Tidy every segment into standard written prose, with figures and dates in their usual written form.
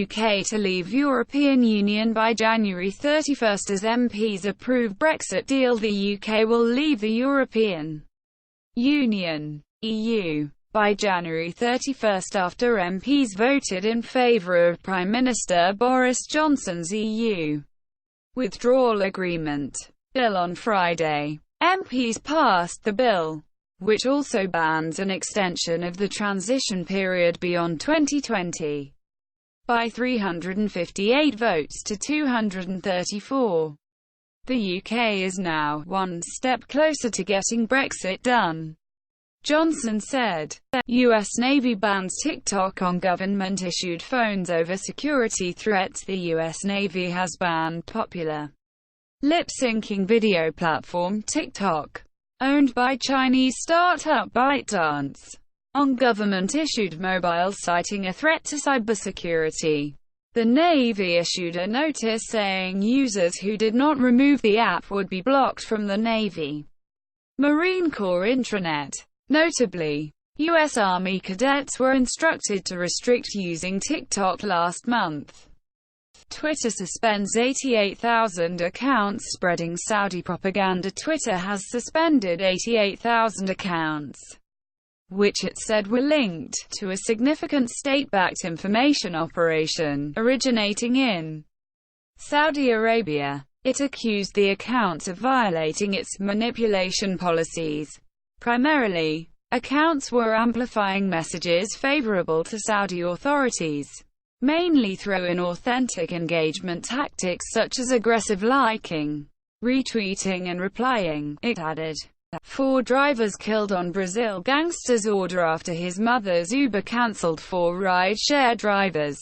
UK to leave European Union by January 31 as MPs approve Brexit deal. The UK will leave the European Union (EU) by January 31 after MPs voted in favour of Prime Minister Boris Johnson's EU Withdrawal Agreement bill on Friday. MPs passed the bill, which also bans an extension of the transition period beyond 2020, by 358 votes to 234. The UK is now one step closer to getting Brexit done. Johnson said. US Navy bans TikTok on government-issued phones over security threats. The US Navy has banned popular lip-syncing video platform TikTok, owned by Chinese startup ByteDance, on government-issued mobiles, citing a threat to cybersecurity. The Navy issued a notice saying users who did not remove the app would be blocked from the Navy Marine Corps intranet. Notably, U.S. Army cadets were instructed to restrict using TikTok last month. Twitter suspends 88,000 accounts spreading Saudi propaganda. Twitter has suspended 88,000 accounts, which it said were linked to a significant state-backed information operation originating in Saudi Arabia. It accused the accounts of violating its manipulation policies. Primarily, accounts were amplifying messages favorable to Saudi authorities, mainly through inauthentic engagement tactics such as aggressive liking, retweeting and replying, it added. 4 drivers killed on Brazil gangster's order after his mother's Uber cancelled. 4 rideshare drivers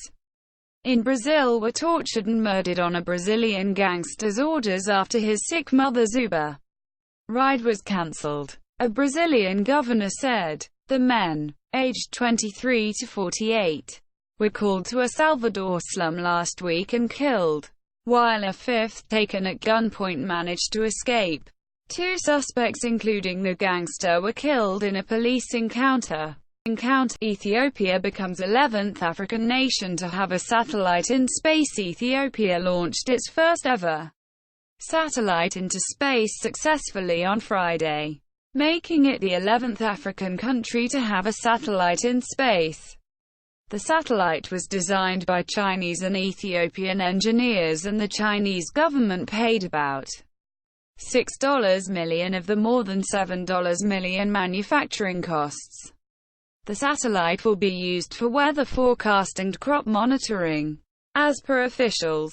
in Brazil were tortured and murdered on a Brazilian gangster's orders after his sick mother's Uber ride was cancelled. A Brazilian governor said. The men, aged 23 to 48, were called to a Salvador slum last week and killed, while a 5th, taken at gunpoint, managed to escape. 2 suspects, including the gangster, were killed in a police encounter. Ethiopia becomes 11th African nation to have a satellite in space. Ethiopia launched its first ever satellite into space successfully on Friday, making it the 11th African country to have a satellite in space. The satellite was designed by Chinese and Ethiopian engineers, and the Chinese government paid about $6 million of the more than $7 million manufacturing costs. The satellite will be used for weather forecast and crop monitoring, as per officials.